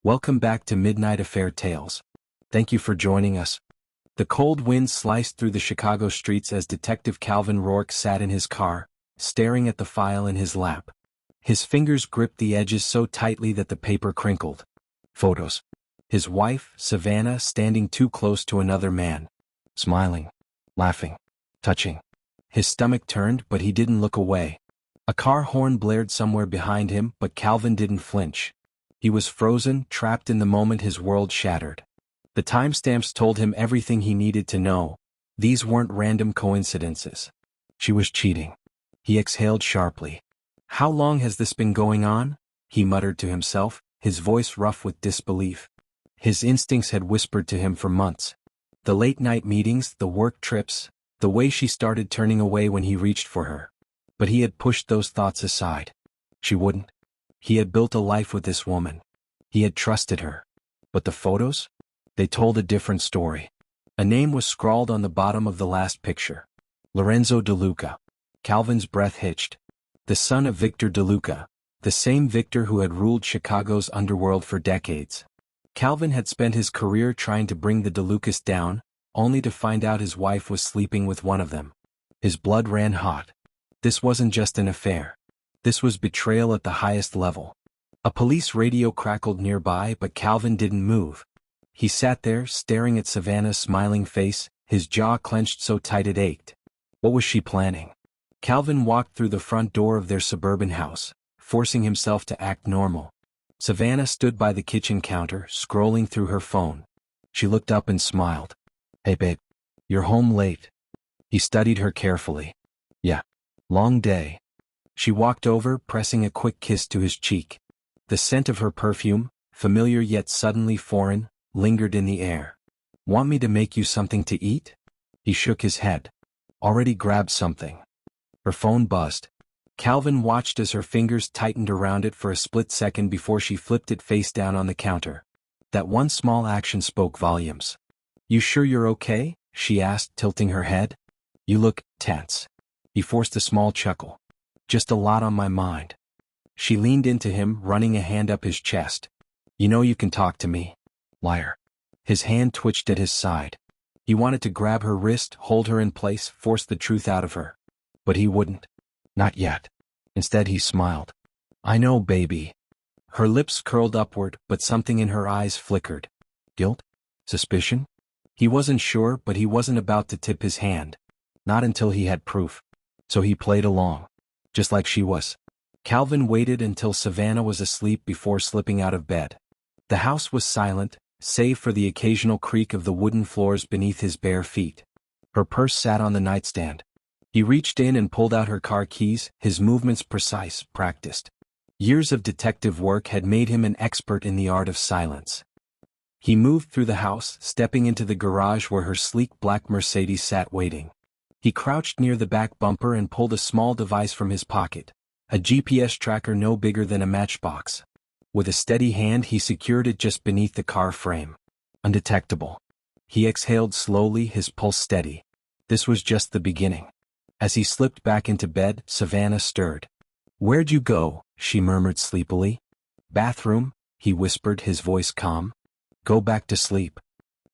Welcome back to Midnight Affair Tales. Thank you for joining us. The cold wind sliced through the Chicago streets as Detective Calvin Rourke sat in his car, staring at the file in his lap. His fingers gripped the edges so tightly that the paper crinkled. Photos. His wife, Savannah, standing too close to another man. Smiling, laughing, touching. His stomach turned, but he didn't look away. A car horn blared somewhere behind him, but Calvin didn't flinch. He was frozen, trapped in the moment his world shattered. The timestamps told him everything he needed to know. These weren't random coincidences. She was cheating. He exhaled sharply. How long has this been going on? He muttered to himself, his voice rough with disbelief. His instincts had whispered to him for months. The late-night meetings, the work trips, the way she started turning away when he reached for her. But he had pushed those thoughts aside. She wouldn't. He had built a life with this woman. He had trusted her. But the photos? They told a different story. A name was scrawled on the bottom of the last picture. Lorenzo DeLuca. Calvin's breath hitched. The son of Victor DeLuca, the same Victor who had ruled Chicago's underworld for decades. Calvin had spent his career trying to bring the DeLucas down, only to find out his wife was sleeping with one of them. His blood ran hot. This wasn't just an affair. This was betrayal at the highest level. A police radio crackled nearby, but Calvin didn't move. He sat there, staring at Savannah's smiling face, his jaw clenched so tight it ached. What was she planning? Calvin walked through the front door of their suburban house, forcing himself to act normal. Savannah stood by the kitchen counter, scrolling through her phone. She looked up and smiled. "Hey babe, you're home late." He studied her carefully. "Yeah. Long day." She walked over, pressing a quick kiss to his cheek. The scent of her perfume, familiar yet suddenly foreign, lingered in the air. "Want me to make you something to eat?" He shook his head. "Already grabbed something." Her phone buzzed. Calvin watched as her fingers tightened around it for a split second before she flipped it face down on the counter. That one small action spoke volumes. "You sure you're okay?" she asked, tilting her head. "You look tense." He forced a small chuckle. "Just a lot on my mind." She leaned into him, running a hand up his chest. "You know you can talk to me. Liar." His hand twitched at his side. He wanted to grab her wrist, hold her in place, force the truth out of her. But he wouldn't. Not yet. Instead he smiled. "I know, baby." Her lips curled upward, but something in her eyes flickered. Guilt? Suspicion? He wasn't sure, but he wasn't about to tip his hand. Not until he had proof. So he played along. Just like she was. Calvin waited until Savannah was asleep before slipping out of bed. The house was silent, save for the occasional creak of the wooden floors beneath his bare feet. Her purse sat on the nightstand. He reached in and pulled out her car keys, his movements precise, practiced. Years of detective work had made him an expert in the art of silence. He moved through the house, stepping into the garage where her sleek black Mercedes sat waiting. He crouched near the back bumper and pulled a small device from his pocket, a GPS tracker no bigger than a matchbox. With a steady hand he secured it just beneath the car frame. Undetectable. He exhaled slowly, his pulse steady. This was just the beginning. As he slipped back into bed, Savannah stirred. "Where'd you go?" she murmured sleepily. "Bathroom," he whispered, his voice calm. "Go back to sleep."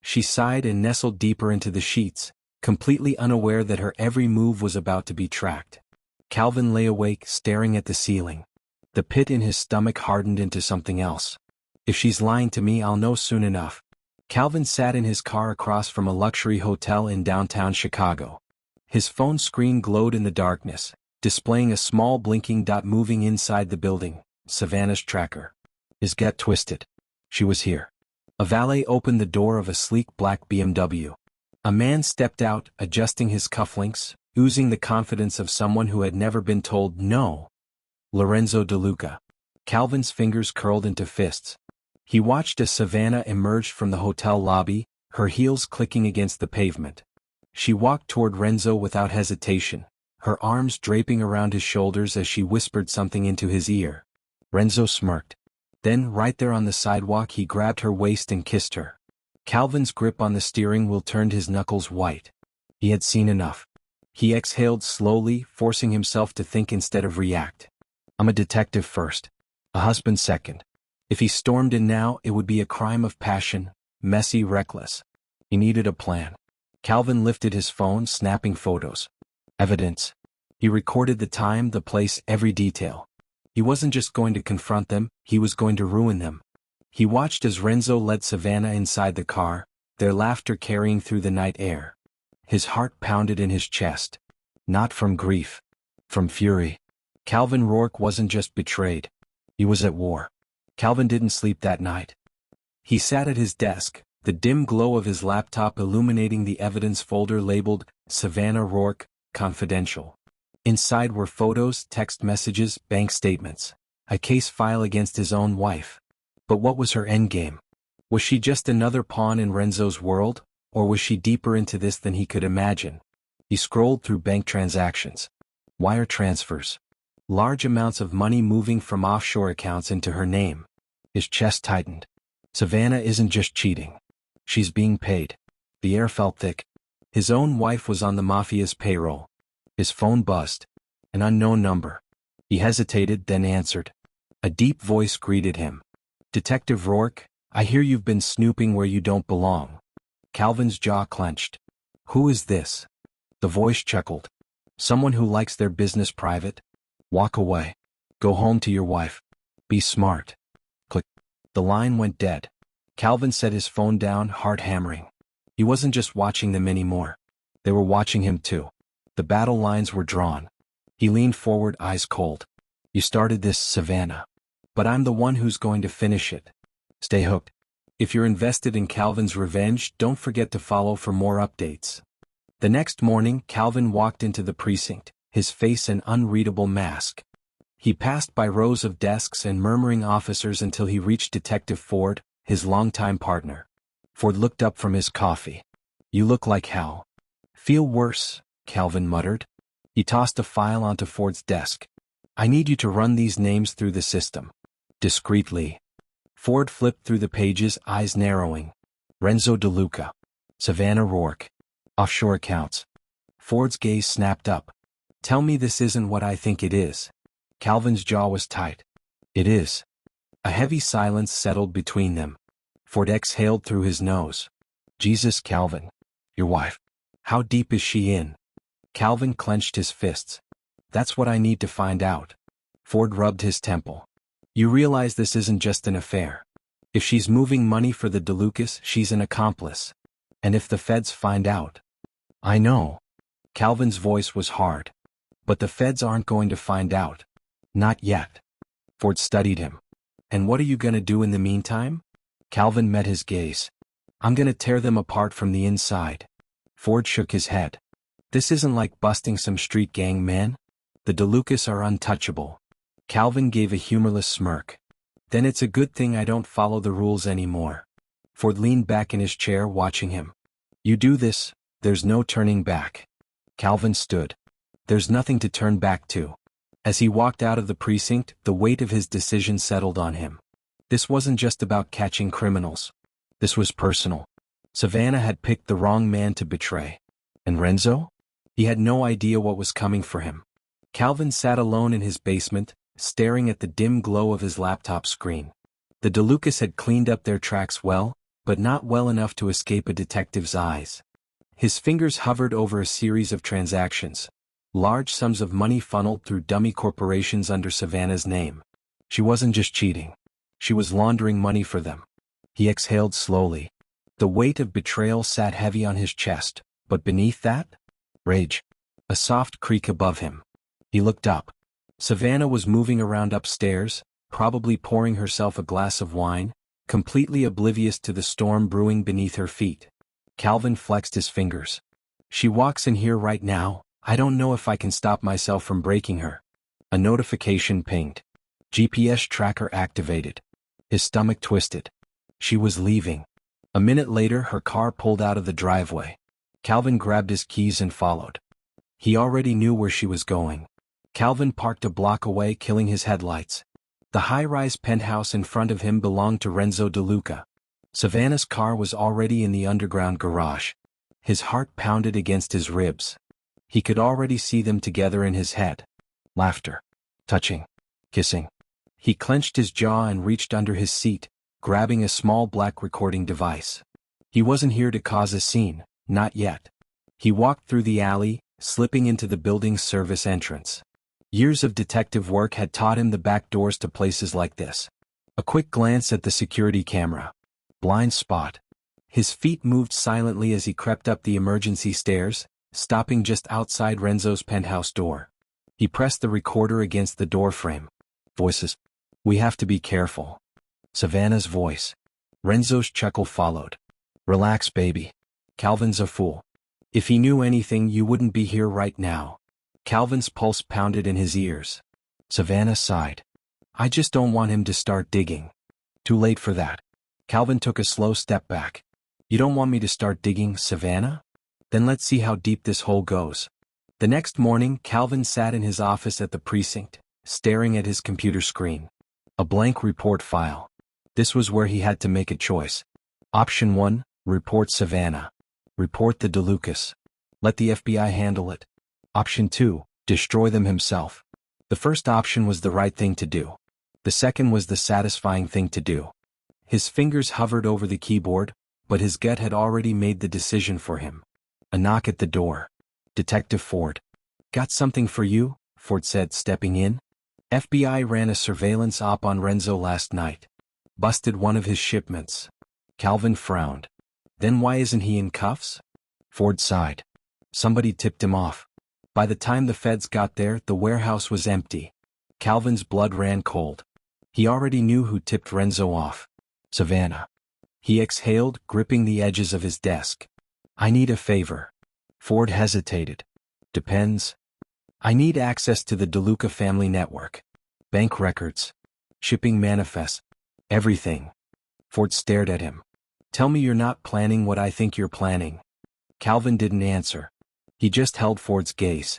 She sighed and nestled deeper into the sheets, completely unaware that her every move was about to be tracked. Calvin lay awake, staring at the ceiling. The pit in his stomach hardened into something else. If she's lying to me, I'll know soon enough. Calvin sat in his car across from a luxury hotel in downtown Chicago. His phone screen glowed in the darkness, displaying a small blinking dot moving inside the building, Savannah's tracker. His gut twisted. She was here. A valet opened the door of a sleek black BMW. A man stepped out, adjusting his cufflinks, oozing the confidence of someone who had never been told no. Lorenzo DeLuca. Calvin's fingers curled into fists. He watched as Savannah emerged from the hotel lobby, her heels clicking against the pavement. She walked toward Renzo without hesitation, her arms draping around his shoulders as she whispered something into his ear. Renzo smirked. Then, right there on the sidewalk, he grabbed her waist and kissed her. Calvin's grip on the steering wheel turned his knuckles white. He had seen enough. He exhaled slowly, forcing himself to think instead of react. "I'm a detective first. A husband second. If he stormed in now, it would be a crime of passion, messy, reckless. He needed a plan. Calvin lifted his phone, snapping photos. Evidence. He recorded the time, the place, every detail. He wasn't just going to confront them, he was going to ruin them. He watched as Renzo led Savannah inside the car, their laughter carrying through the night air. His heart pounded in his chest. Not from grief. From fury. Calvin Rourke wasn't just betrayed. He was at war. Calvin didn't sleep that night. He sat at his desk, the dim glow of his laptop illuminating the evidence folder labeled Savannah Rourke, Confidential. Inside were photos, text messages, bank statements, a case file against his own wife. But what was her endgame? Was she just another pawn in Renzo's world, or was she deeper into this than he could imagine? He scrolled through bank transactions. Wire transfers. Large amounts of money moving from offshore accounts into her name. His chest tightened. Savannah isn't just cheating. She's being paid. The air felt thick. His own wife was on the Mafia's payroll. His phone buzzed. An unknown number. He hesitated, then answered. A deep voice greeted him. Detective Rourke, I hear you've been snooping where you don't belong. Calvin's jaw clenched. Who is this? The voice chuckled. Someone who likes their business private? Walk away. Go home to your wife. Be smart. Click. The line went dead. Calvin set his phone down, heart hammering. He wasn't just watching them anymore. They were watching him too. The battle lines were drawn. He leaned forward, eyes cold. You started this, Savannah. But I'm the one who's going to finish it. Stay hooked. If you're invested in Calvin's revenge, don't forget to follow for more updates. The next morning, Calvin walked into the precinct, his face an unreadable mask. He passed by rows of desks and murmuring officers until he reached Detective Ford, his longtime partner. Ford looked up from his coffee. You look like hell. Feel worse, Calvin muttered. He tossed a file onto Ford's desk. I need you to run these names through the system. Discreetly. Ford flipped through the pages, eyes narrowing. Renzo DeLuca. Savannah Rourke. Offshore accounts. Ford's gaze snapped up. Tell me this isn't what I think it is. Calvin's jaw was tight. It is. A heavy silence settled between them. Ford exhaled through his nose. Jesus, Calvin. Your wife. How deep is she in? Calvin clenched his fists. That's what I need to find out. Ford rubbed his temple. You realize this isn't just an affair. If she's moving money for the DeLucas, she's an accomplice. And if the feds find out. I know. Calvin's voice was hard. But the feds aren't going to find out. Not yet. Ford studied him. And what are you gonna do in the meantime? Calvin met his gaze. I'm gonna tear them apart from the inside. Ford shook his head. This isn't like busting some street gang, man. The DeLucas are untouchable. Calvin gave a humorless smirk. Then it's a good thing I don't follow the rules anymore. Ford leaned back in his chair, watching him. You do this, there's no turning back. Calvin stood. There's nothing to turn back to. As he walked out of the precinct, the weight of his decision settled on him. This wasn't just about catching criminals. This was personal. Savannah had picked the wrong man to betray. And Renzo? He had no idea what was coming for him. Calvin sat alone in his basement, staring at the dim glow of his laptop screen. The DeLucas had cleaned up their tracks well, but not well enough to escape a detective's eyes. His fingers hovered over a series of transactions. Large sums of money funneled through dummy corporations under Savannah's name. She wasn't just cheating. She was laundering money for them. He exhaled slowly. The weight of betrayal sat heavy on his chest, but beneath that? Rage. A soft creak above him. He looked up. Savannah was moving around upstairs, probably pouring herself a glass of wine, completely oblivious to the storm brewing beneath her feet. Calvin flexed his fingers. She walks in here right now. I don't know if I can stop myself from breaking her. A notification pinged. GPS tracker activated. His stomach twisted. She was leaving. A minute later, her car pulled out of the driveway. Calvin grabbed his keys and followed. He already knew where she was going. Calvin parked a block away, killing his headlights. The high-rise penthouse in front of him belonged to Renzo DeLuca. Savannah's car was already in the underground garage. His heart pounded against his ribs. He could already see them together in his head. Laughter. Touching. Kissing. He clenched his jaw and reached under his seat, grabbing a small black recording device. He wasn't here to cause a scene, not yet. He walked through the alley, slipping into the building's service entrance. Years of detective work had taught him the back doors to places like this. A quick glance at the security camera. Blind spot. His feet moved silently as he crept up the emergency stairs, stopping just outside Renzo's penthouse door. He pressed the recorder against the doorframe. Voices. We have to be careful. Savannah's voice. Renzo's chuckle followed. Relax, baby. Calvin's a fool. If he knew anything, you wouldn't be here right now. Calvin's pulse pounded in his ears. Savannah sighed. I just don't want him to start digging. Too late for that. Calvin took a slow step back. You don't want me to start digging, Savannah? Then let's see how deep this hole goes. The next morning, Calvin sat in his office at the precinct, staring at his computer screen. A blank report file. This was where he had to make a choice. Option 1, report Savannah. Report the DeLucas. Let the FBI handle it. Option 2, destroy them himself. The first option was the right thing to do. The second was the satisfying thing to do. His fingers hovered over the keyboard, but his gut had already made the decision for him. A knock at the door. Detective Ford. Got something for you, Ford said, stepping in. FBI ran a surveillance op on Renzo last night. Busted one of his shipments. Calvin frowned. Then why isn't he in cuffs? Ford sighed. Somebody tipped him off. By the time the feds got there, the warehouse was empty. Calvin's blood ran cold. He already knew who tipped Renzo off. Savannah. He exhaled, gripping the edges of his desk. I need a favor. Ford hesitated. Depends. I need access to the DeLuca family network. Bank records. Shipping manifests. Everything. Ford stared at him. Tell me you're not planning what I think you're planning. Calvin didn't answer. He just held Ford's gaze.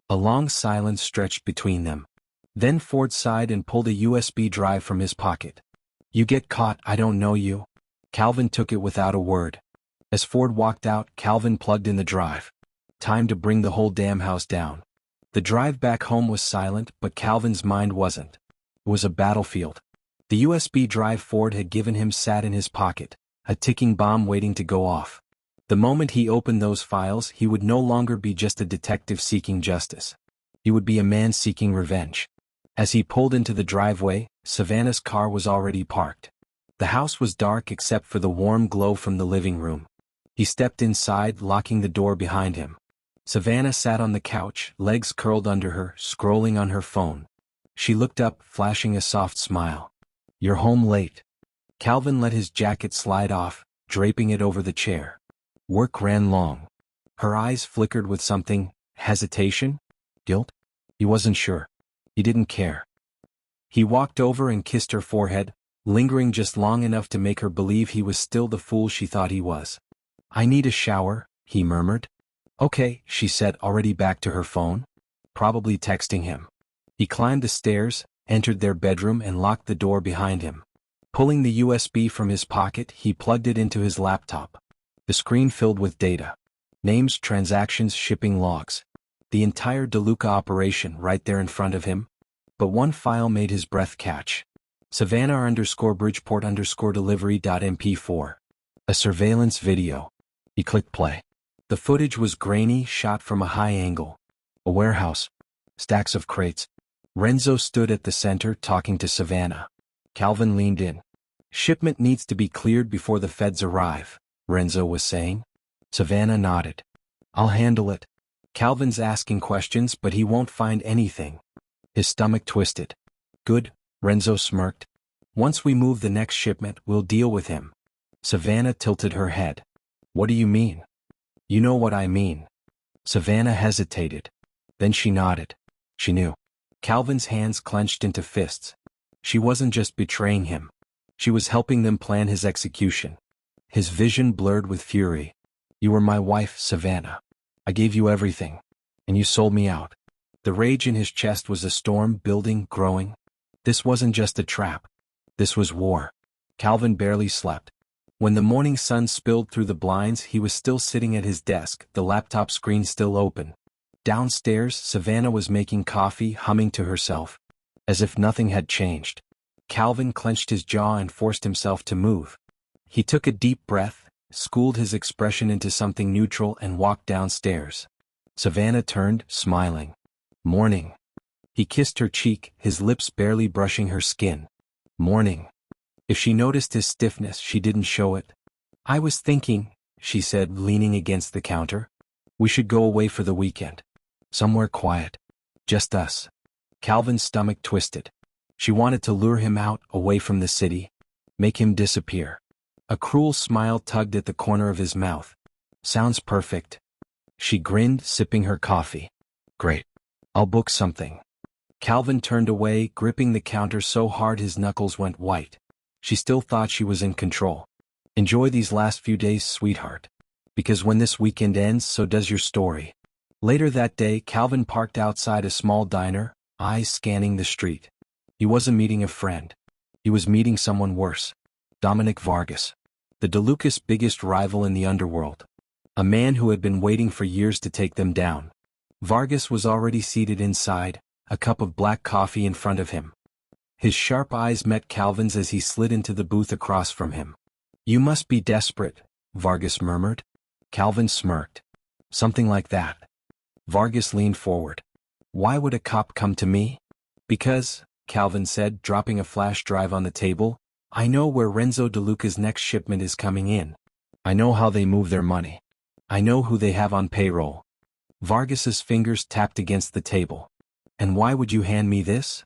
A long silence stretched between them. Then Ford sighed and pulled a USB drive from his pocket. You get caught, I don't know you. Calvin took it without a word. As Ford walked out, Calvin plugged in the drive. Time to bring the whole damn house down. The drive back home was silent, but Calvin's mind wasn't. It was a battlefield. The USB drive Ford had given him sat in his pocket, a ticking bomb waiting to go off. The moment he opened those files, he would no longer be just a detective seeking justice. He would be a man seeking revenge. As he pulled into the driveway, Savannah's car was already parked. The house was dark except for the warm glow from the living room. He stepped inside, locking the door behind him. Savannah sat on the couch, legs curled under her, scrolling on her phone. She looked up, flashing a soft smile. You're home late. Calvin let his jacket slide off, draping it over the chair. Work ran long. Her eyes flickered with something. Hesitation? Guilt? He wasn't sure. He didn't care. He walked over and kissed her forehead, lingering just long enough to make her believe he was still the fool she thought he was. I need a shower, he murmured. Okay, she said, already back to her phone. Probably texting him. He climbed the stairs, entered their bedroom and locked the door behind him. Pulling the USB from his pocket, he plugged it into his laptop. The screen filled with data. Names, transactions, shipping logs. The entire DeLuca operation right there in front of him. But one file made his breath catch. Savannah_Bridgeport_delivery.mp4. A surveillance video. He clicked play. The footage was grainy, shot from a high angle. A warehouse. Stacks of crates. Renzo stood at the center, talking to Savannah. Calvin leaned in. Shipment needs to be cleared before the feds arrive, Renzo was saying. Savannah nodded. I'll handle it. Calvin's asking questions, but he won't find anything. His stomach twisted. Good, Renzo smirked. Once we move the next shipment, we'll deal with him. Savannah tilted her head. What do you mean? You know what I mean. Savannah hesitated. Then she nodded. She knew. Calvin's hands clenched into fists. She wasn't just betraying him. She was helping them plan his execution. His vision blurred with fury. You were my wife, Savannah. I gave you everything. And you sold me out. The rage in his chest was a storm, building, growing. This wasn't just a trap. This was war. Calvin barely slept. When the morning sun spilled through the blinds, he was still sitting at his desk, the laptop screen still open. Downstairs, Savannah was making coffee, humming to herself. As if nothing had changed. Calvin clenched his jaw and forced himself to move. He took a deep breath, schooled his expression into something neutral and walked downstairs. Savannah turned, smiling. "Morning." He kissed her cheek, his lips barely brushing her skin. "Morning." If she noticed his stiffness, she didn't show it. "I was thinking," she said, leaning against the counter. "We should go away for the weekend. Somewhere quiet. Just us." Calvin's stomach twisted. She wanted to lure him out, away from the city. Make him disappear. A cruel smile tugged at the corner of his mouth. "Sounds perfect." She grinned, sipping her coffee. "Great. I'll book something." Calvin turned away, gripping the counter so hard his knuckles went white. She still thought she was in control. "Enjoy these last few days, sweetheart. Because when this weekend ends, so does your story." Later that day, Calvin parked outside a small diner, eyes scanning the street. He wasn't meeting a friend. He was meeting someone worse. Dominic Vargas. The DeLucas' biggest rival in the underworld. A man who had been waiting for years to take them down. Vargas was already seated inside, a cup of black coffee in front of him. His sharp eyes met Calvin's as he slid into the booth across from him. "You must be desperate," Vargas murmured. Calvin smirked. "Something like that." Vargas leaned forward. "Why would a cop come to me?" "Because," Calvin said, dropping a flash drive on the table, "I know where Renzo DeLuca's next shipment is coming in. I know how they move their money. I know who they have on payroll." Vargas's fingers tapped against the table. "And why would you hand me this?"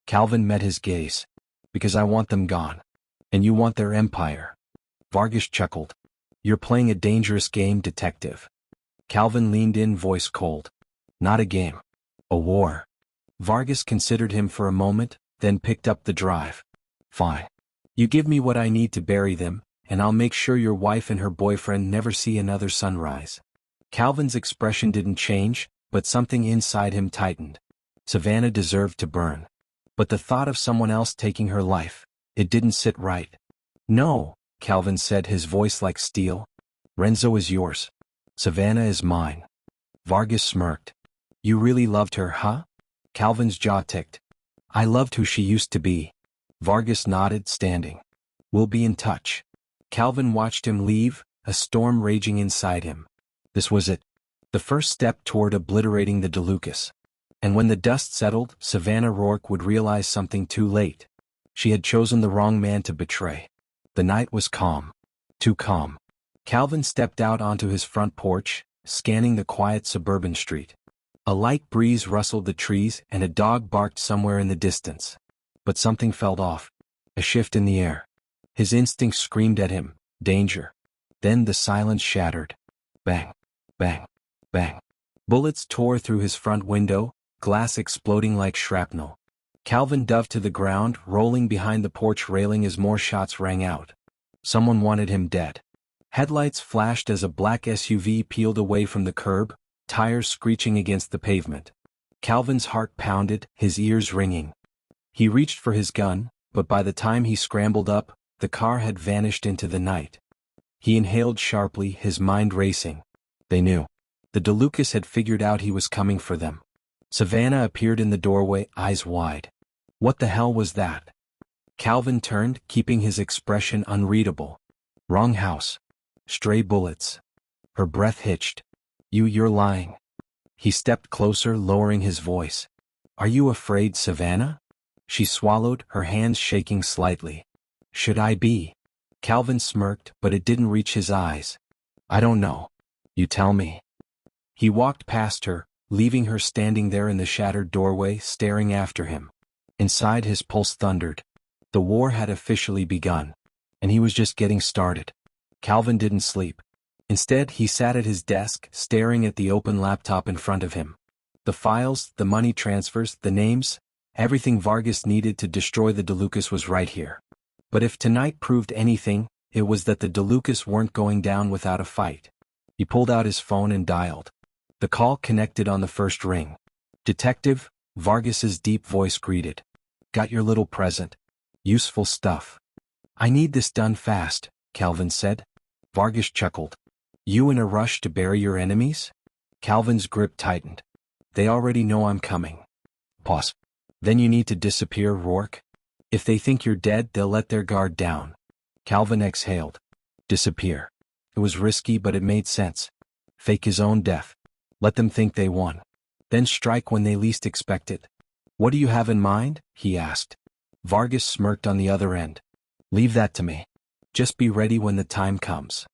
Calvin met his gaze. "Because I want them gone. And you want their empire." Vargas chuckled. "You're playing a dangerous game, detective." Calvin leaned in, voice cold. "Not a game. A war." Vargas considered him for a moment, then picked up the drive. "Fine. You give me what I need to bury them, and I'll make sure your wife and her boyfriend never see another sunrise." Calvin's expression didn't change, but something inside him tightened. Savannah deserved to burn. But the thought of someone else taking her life, it didn't sit right. "No," Calvin said, his voice like steel. "Renzo is yours. Savannah is mine." Vargas smirked. "You really loved her, huh?" Calvin's jaw ticked. "I loved who she used to be." Vargas nodded, standing. "We'll be in touch." Calvin watched him leave, a storm raging inside him. This was it. The first step toward obliterating the DeLucas. And when the dust settled, Savannah Rourke would realize something too late. She had chosen the wrong man to betray. The night was calm. Too calm. Calvin stepped out onto his front porch, scanning the quiet suburban street. A light breeze rustled the trees and a dog barked somewhere in the distance. But something felt off. A shift in the air. His instincts screamed at him, danger. Then the silence shattered. Bang, bang, bang. Bullets tore through his front window, glass exploding like shrapnel. Calvin dove to the ground, rolling behind the porch railing as more shots rang out. Someone wanted him dead. Headlights flashed as a black SUV peeled away from the curb, tires screeching against the pavement. Calvin's heart pounded, his ears ringing. He reached for his gun, but by the time he scrambled up, the car had vanished into the night. He inhaled sharply, his mind racing. They knew. The DeLucas had figured out he was coming for them. Savannah appeared in the doorway, eyes wide. What the hell was that? Calvin turned, keeping his expression unreadable. Wrong house. Stray bullets. Her breath hitched. You're lying. He stepped closer, lowering his voice. Are you afraid, Savannah? She swallowed, her hands shaking slightly. Should I be? Calvin smirked, but it didn't reach his eyes. I don't know. You tell me. He walked past her, leaving her standing there in the shattered doorway, staring after him. Inside, his pulse thundered. The war had officially begun, and he was just getting started. Calvin didn't sleep. Instead, he sat at his desk, staring at the open laptop in front of him. The files, the money transfers, the names, everything Vargas needed to destroy the DeLucas was right here. But if tonight proved anything, it was that the DeLucas weren't going down without a fight. He pulled out his phone and dialed. The call connected on the first ring. Detective, Vargas's deep voice greeted. Got your little present. Useful stuff. I need this done fast, Calvin said. Vargas chuckled. You in a rush to bury your enemies? Calvin's grip tightened. They already know I'm coming. Pause. Then you need to disappear, Rourke? If they think you're dead, they'll let their guard down. Calvin exhaled. Disappear. It was risky, but it made sense. Fake his own death. Let them think they won. Then strike when they least expect it. What do you have in mind? He asked. Vargas smirked on the other end. Leave that to me. Just be ready when the time comes.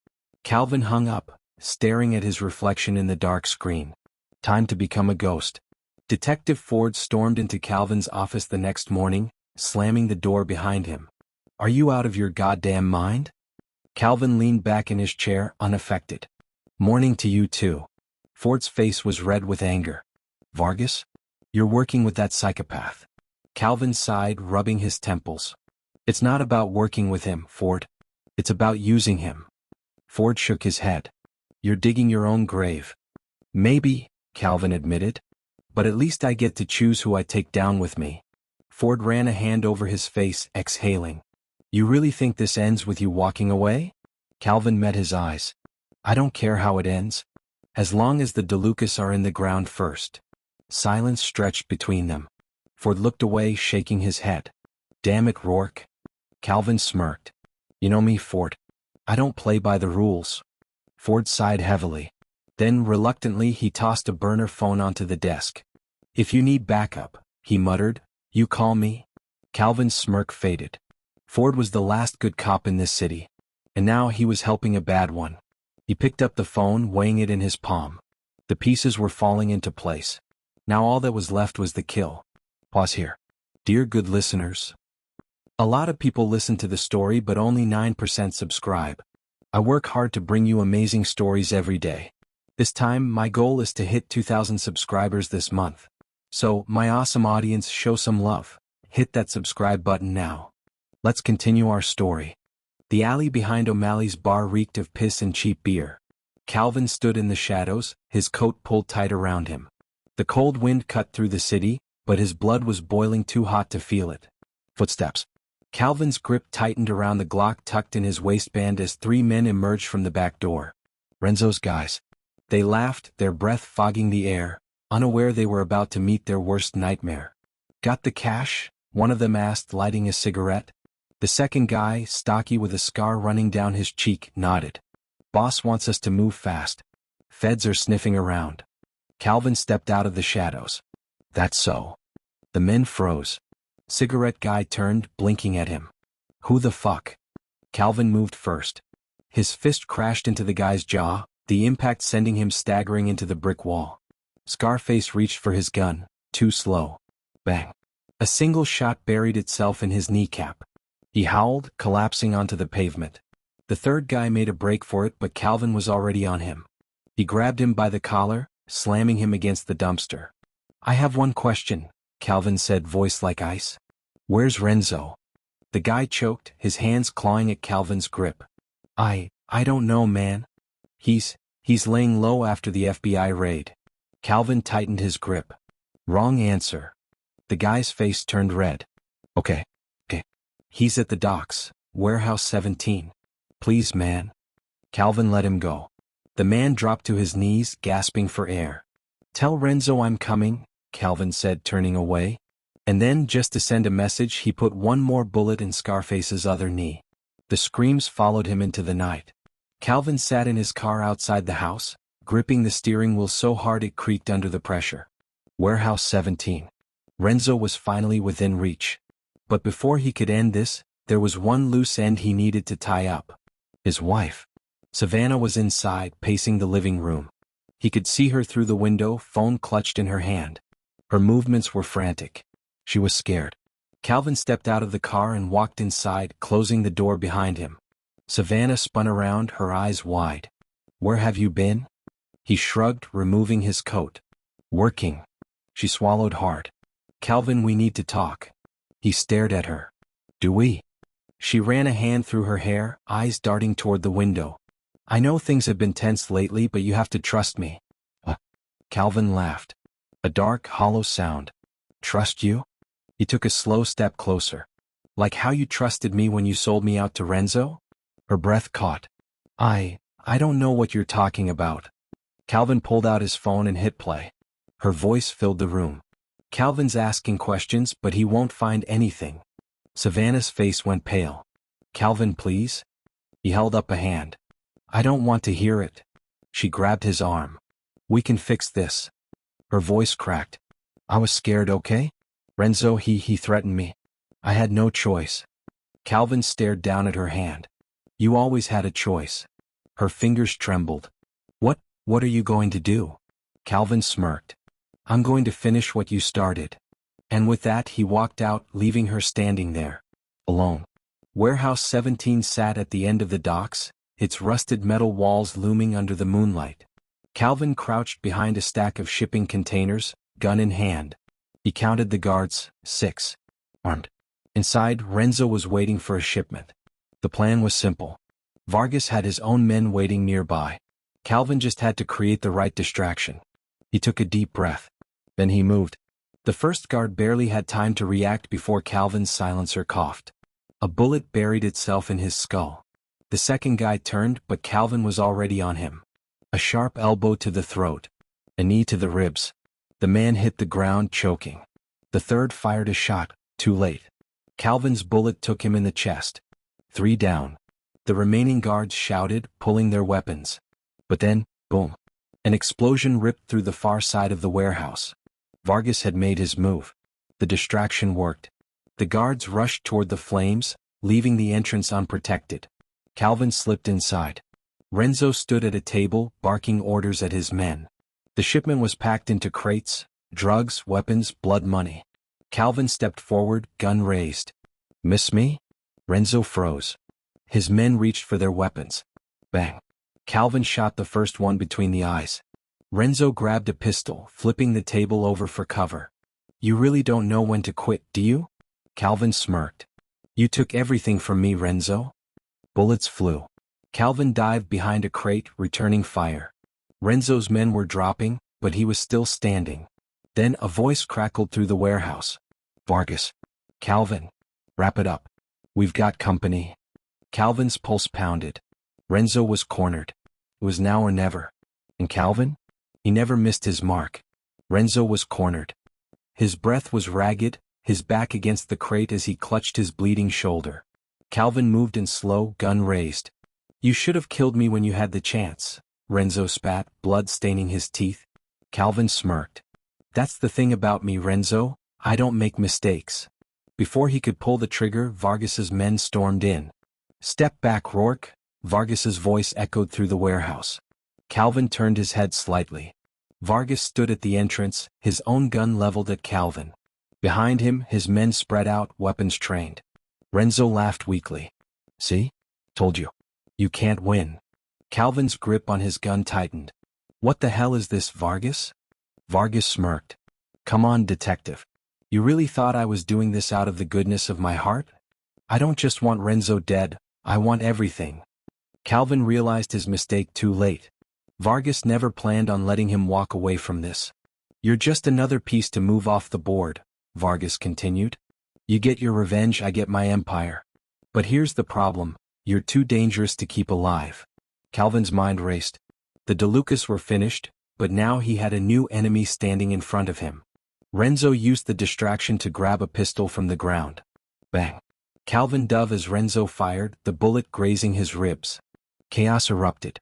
Calvin hung up, staring at his reflection in the dark screen. Time to become a ghost. Detective Ford stormed into Calvin's office the next morning, slamming the door behind him. Are you out of your goddamn mind? Calvin leaned back in his chair, unaffected. Morning to you too. Ford's face was red with anger. Vargas? You're working with that psychopath. Calvin sighed, rubbing his temples. It's not about working with him, Ford. It's about using him. Ford shook his head. You're digging your own grave. Maybe, Calvin admitted. But at least I get to choose who I take down with me. Ford ran a hand over his face, exhaling. You really think this ends with you walking away? Calvin met his eyes. I don't care how it ends. As long as the DeLucas are in the ground first. Silence stretched between them. Ford looked away, shaking his head. Damn it, Rourke. Calvin smirked. You know me, Ford. I don't play by the rules. Ford sighed heavily. Then, reluctantly, he tossed a burner phone onto the desk. If you need backup, he muttered, you call me. Calvin's smirk faded. Ford was the last good cop in this city. And now he was helping a bad one. He picked up the phone, weighing it in his palm. The pieces were falling into place. Now all that was left was the kill. Pause here. Dear good listeners. A lot of people listen to the story, but only 9% subscribe. I work hard to bring you amazing stories every day. This time, my goal is to hit 2,000 subscribers this month. So, my awesome audience, show some love. Hit that subscribe button now. Let's continue our story. The alley behind O'Malley's bar reeked of piss and cheap beer. Calvin stood in the shadows, his coat pulled tight around him. The cold wind cut through the city, but his blood was boiling too hot to feel it. Footsteps. Calvin's grip tightened around the Glock tucked in his waistband as 3 men emerged from the back door. Renzo's guys. They laughed, their breath fogging the air, unaware they were about to meet their worst nightmare. Got the cash? One of them asked, lighting a cigarette. The second guy, stocky with a scar running down his cheek, nodded. Boss wants us to move fast. Feds are sniffing around. Calvin stepped out of the shadows. That's so. The men froze. Cigarette guy turned, blinking at him. Who the fuck? Calvin moved first. His fist crashed into the guy's jaw, the impact sending him staggering into the brick wall. Scarface reached for his gun, too slow. Bang. A single shot buried itself in his kneecap. He howled, collapsing onto the pavement. The third guy made a break for it, but Calvin was already on him. He grabbed him by the collar, slamming him against the dumpster. I have one question, Calvin said, voice like ice. Where's Renzo? The guy choked, his hands clawing at Calvin's grip. I don't know, man. He's laying low after the FBI raid. Calvin tightened his grip. Wrong answer. The guy's face turned red. Okay. He's at the docks, warehouse 17. Please, man. Calvin let him go. The man dropped to his knees, gasping for air. Tell Renzo I'm coming, Calvin said, turning away. And then, just to send a message, he put one more bullet in Scarface's other knee. The screams followed him into the night. Calvin sat in his car outside the house, gripping the steering wheel so hard it creaked under the pressure. Warehouse 17. Renzo was finally within reach. But before he could end this, there was one loose end he needed to tie up. His wife. Savannah was inside, pacing the living room. He could see her through the window, phone clutched in her hand. Her movements were frantic. She was scared. Calvin stepped out of the car and walked inside, closing the door behind him. Savannah spun around, her eyes wide. Where have you been? He shrugged, removing his coat. Working. She swallowed hard. Calvin, we need to talk. He stared at her. Do we? She ran a hand through her hair, eyes darting toward the window. I know things have been tense lately, but you have to trust me. Calvin laughed. A dark, hollow sound. Trust you? He took a slow step closer. Like how you trusted me when you sold me out to Renzo? Her breath caught. I don't know what you're talking about. Calvin pulled out his phone and hit play. Her voice filled the room. Calvin's asking questions, but he won't find anything. Savannah's face went pale. "Calvin, please?" He held up a hand. "I don't want to hear it." She grabbed his arm. "We can fix this." Her voice cracked. "I was scared, okay? Renzo, he threatened me. I had no choice." Calvin stared down at her hand. "You always had a choice." Her fingers trembled. What are you going to do?" Calvin smirked. "I'm going to finish what you started." And with that he walked out, leaving her standing there, alone. Warehouse 17 sat at the end of the docks, its rusted metal walls looming under the moonlight. Calvin crouched behind a stack of shipping containers, gun in hand. He counted the guards, 6. Armed. Inside, Renzo was waiting for a shipment. The plan was simple. Vargas had his own men waiting nearby. Calvin just had to create the right distraction. He took a deep breath. Then he moved. The first guard barely had time to react before Calvin's silencer coughed. A bullet buried itself in his skull. The second guy turned, but Calvin was already on him. A sharp elbow to the throat. A knee to the ribs. The man hit the ground, choking. The third fired a shot, too late. Calvin's bullet took him in the chest. 3 down. The remaining guards shouted, pulling their weapons. But then, boom. An explosion ripped through the far side of the warehouse. Vargas had made his move. The distraction worked. The guards rushed toward the flames, leaving the entrance unprotected. Calvin slipped inside. Renzo stood at a table, barking orders at his men. The shipment was packed into crates, drugs, weapons, blood money. Calvin stepped forward, gun raised. "Miss me?" Renzo froze. His men reached for their weapons. Bang. Calvin shot the first one between the eyes. Renzo grabbed a pistol, flipping the table over for cover. "You really don't know when to quit, do you?" Calvin smirked. "You took everything from me, Renzo." Bullets flew. Calvin dived behind a crate, returning fire. Renzo's men were dropping, but he was still standing. Then a voice crackled through the warehouse. "Vargas. Calvin. Wrap it up. We've got company." Calvin's pulse pounded. Renzo was cornered. It was now or never. And Calvin? He never missed his mark. Renzo was cornered. His breath was ragged, his back against the crate as he clutched his bleeding shoulder. Calvin moved in slow, gun raised. "You should have killed me when you had the chance," Renzo spat, blood staining his teeth. Calvin smirked. "That's the thing about me, Renzo, I don't make mistakes." Before he could pull the trigger, Vargas's men stormed in. "Step back, Rourke," Vargas's voice echoed through the warehouse. Calvin turned his head slightly. Vargas stood at the entrance, his own gun leveled at Calvin. Behind him, his men spread out, weapons trained. Renzo laughed weakly. "See? Told you. You can't win." Calvin's grip on his gun tightened. "What the hell is this, Vargas?" Vargas smirked. "Come on, detective. You really thought I was doing this out of the goodness of my heart? I don't just want Renzo dead, I want everything." Calvin realized his mistake too late. Vargas never planned on letting him walk away from this. "You're just another piece to move off the board," Vargas continued. "You get your revenge, I get my empire. But here's the problem, you're too dangerous to keep alive." Calvin's mind raced. The DeLucas were finished, but now he had a new enemy standing in front of him. Renzo used the distraction to grab a pistol from the ground. Bang. Calvin dove as Renzo fired, the bullet grazing his ribs. Chaos erupted.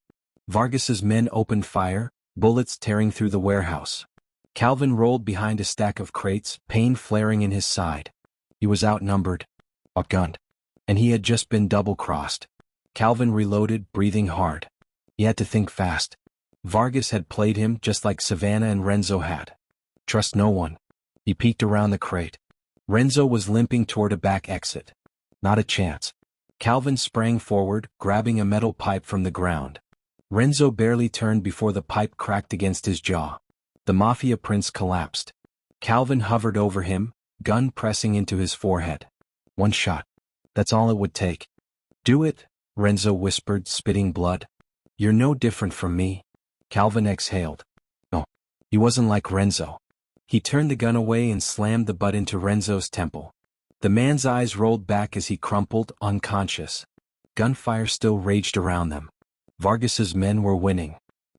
Vargas's men opened fire, bullets tearing through the warehouse. Calvin rolled behind a stack of crates, pain flaring in his side. He was outnumbered, outgunned, and he had just been double-crossed. Calvin reloaded, breathing hard. He had to think fast. Vargas had played him just like Savannah and Renzo had. Trust no one. He peeked around the crate. Renzo was limping toward a back exit. Not a chance. Calvin sprang forward, grabbing a metal pipe from the ground. Renzo barely turned before the pipe cracked against his jaw. The Mafia prince collapsed. Calvin hovered over him, gun pressing into his forehead. One shot. That's all it would take. "Do it," Renzo whispered, spitting blood. "You're no different from me." Calvin exhaled. No, he wasn't like Renzo. He turned the gun away and slammed the butt into Renzo's temple. The man's eyes rolled back as he crumpled, unconscious. Gunfire still raged around them. Vargas's men were winning.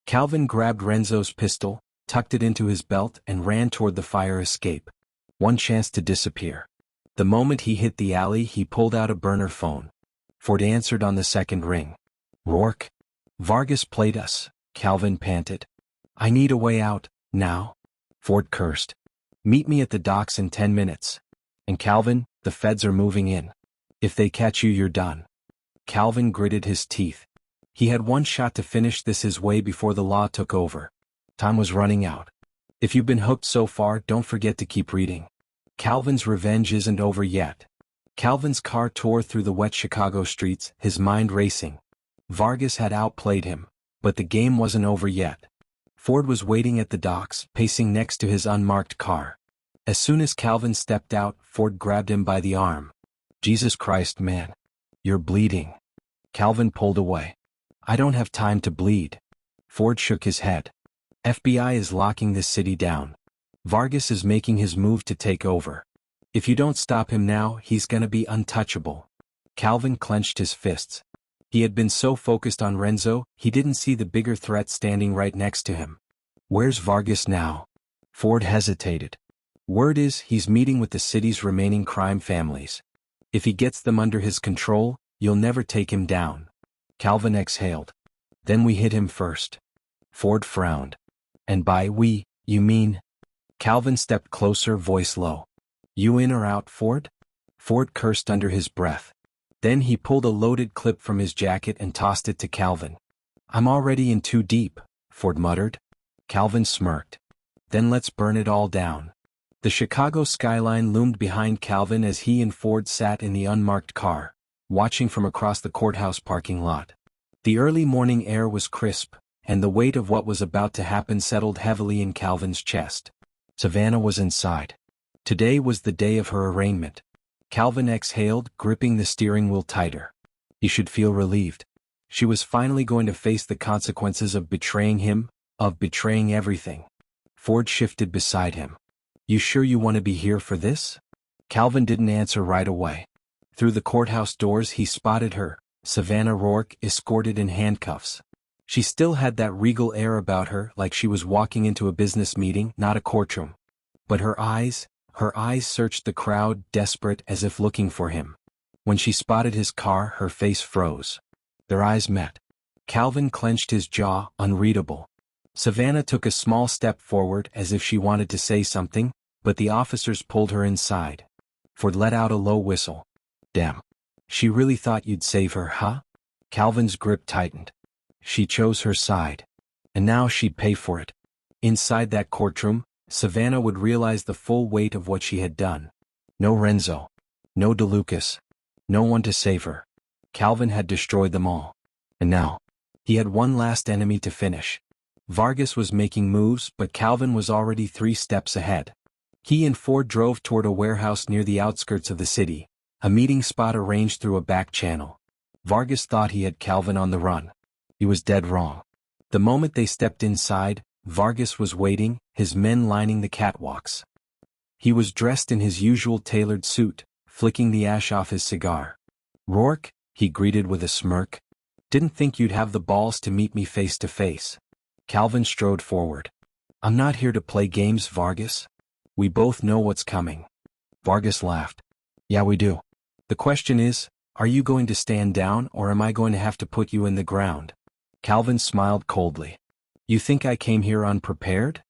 Calvin grabbed Renzo's pistol, tucked it into his belt and ran toward the fire escape. One chance to disappear. The moment he hit the alley, he pulled out a burner phone. Ford answered on the second ring. Rourke? Vargas played us, Calvin panted. I need a way out, now. Ford cursed. Meet me at the docks in 10 minutes. And Calvin, the feds are moving in. If they catch you, you're done. Calvin gritted his teeth. He had one shot to finish this his way before the law took over. Time was running out. If you've been hooked so far, don't forget to keep reading. Calvin's revenge isn't over yet. Calvin's car tore through the wet Chicago streets, his mind racing. Vargas had outplayed him, but the game wasn't over yet. Ford was waiting at the docks, pacing next to his unmarked car. As soon as Calvin stepped out, Ford grabbed him by the arm. Jesus Christ, man. You're bleeding. Calvin pulled away. I don't have time to bleed. Ford shook his head. FBI is locking this city down. Vargas is making his move to take over. If you don't stop him now, he's gonna be untouchable. Calvin clenched his fists. He had been so focused on Renzo, he didn't see the bigger threat standing right next to him. Where's Vargas now? Ford hesitated. Word is he's meeting with the city's remaining crime families. If he gets them under his control, you'll never take him down. Calvin exhaled. Then we hit him first. Ford frowned. And by we, you mean? Calvin stepped closer, voice low. You in or out, Ford? Ford cursed under his breath. Then he pulled a loaded clip from his jacket and tossed it to Calvin. I'm already in too deep, Ford muttered. Calvin smirked. Then let's burn it all down. The Chicago skyline loomed behind Calvin as he and Ford sat in the unmarked car, watching from across the courthouse parking lot. The early morning air was crisp, and the weight of what was about to happen settled heavily in Calvin's chest. Savannah was inside. Today was the day of her arraignment. Calvin exhaled, gripping the steering wheel tighter. He should feel relieved. She was finally going to face the consequences of betraying him, of betraying everything. Ford shifted beside him. You sure you want to be here for this? Calvin didn't answer right away. Through the courthouse doors he spotted her, Savannah Rourke, escorted in handcuffs. She still had that regal air about her, like she was walking into a business meeting, not a courtroom. But her eyes searched the crowd, desperate, as if looking for him. When she spotted his car, her face froze. Their eyes met. Calvin clenched his jaw, unreadable. Savannah took a small step forward as if she wanted to say something, but the officers pulled her inside. Ford let out a low whistle. Damn. She really thought you'd save her, huh? Calvin's grip tightened. She chose her side. And now she'd pay for it. Inside that courtroom, Savannah would realize the full weight of what she had done. No Renzo. No DeLucas. No one to save her. Calvin had destroyed them all. And now, he had one last enemy to finish. Vargas was making moves, but Calvin was already 3 steps ahead. He and Ford drove toward a warehouse near the outskirts of the city, a meeting spot arranged through a back channel. Vargas thought he had Calvin on the run. He was dead wrong. The moment they stepped inside, Vargas was waiting, his men lining the catwalks. He was dressed in his usual tailored suit, flicking the ash off his cigar. Rourke, he greeted with a smirk. Didn't think you'd have the balls to meet me face to face. Calvin strode forward. I'm not here to play games, Vargas. We both know what's coming. Vargas laughed. Yeah, we do. The question is, are you going to stand down or am I going to have to put you in the ground? Calvin smiled coldly. You think I came here unprepared?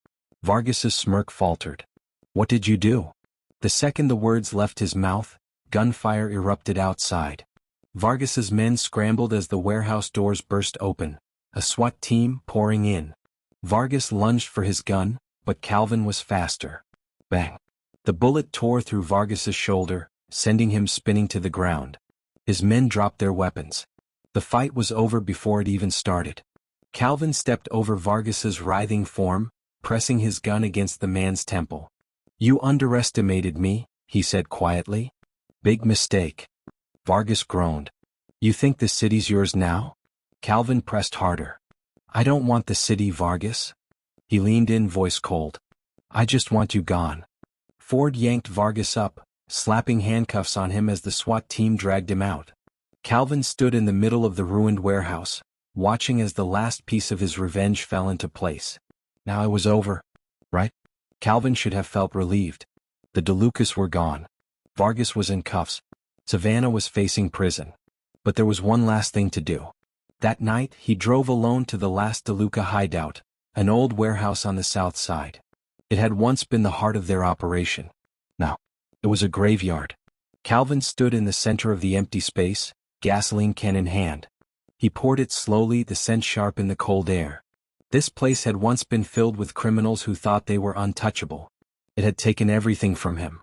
Vargas's smirk faltered. What did you do? The second the words left his mouth, gunfire erupted outside. Vargas's men scrambled as the warehouse doors burst open, a SWAT team pouring in. Vargas lunged for his gun, but Calvin was faster. Bang! The bullet tore through Vargas's shoulder, sending him spinning to the ground. His men dropped their weapons. The fight was over before it even started. Calvin stepped over Vargas's writhing form, pressing his gun against the man's temple. You underestimated me, he said quietly. Big mistake. Vargas groaned. You think the city's yours now? Calvin pressed harder. I don't want the city, Vargas. He leaned in, voice cold. I just want you gone. Ford yanked Vargas up, slapping handcuffs on him as the SWAT team dragged him out. Calvin stood in the middle of the ruined warehouse, watching as the last piece of his revenge fell into place. Now it was over, right? Calvin should have felt relieved. The DeLucas were gone. Vargas was in cuffs. Savannah was facing prison. But there was one last thing to do. That night, he drove alone to the last DeLuca hideout, an old warehouse on the south side. It had once been the heart of their operation. Now, it was a graveyard. Calvin stood in the center of the empty space, gasoline can in hand. He poured it slowly, the scent sharp in the cold air. This place had once been filled with criminals who thought they were untouchable. It had taken everything from him.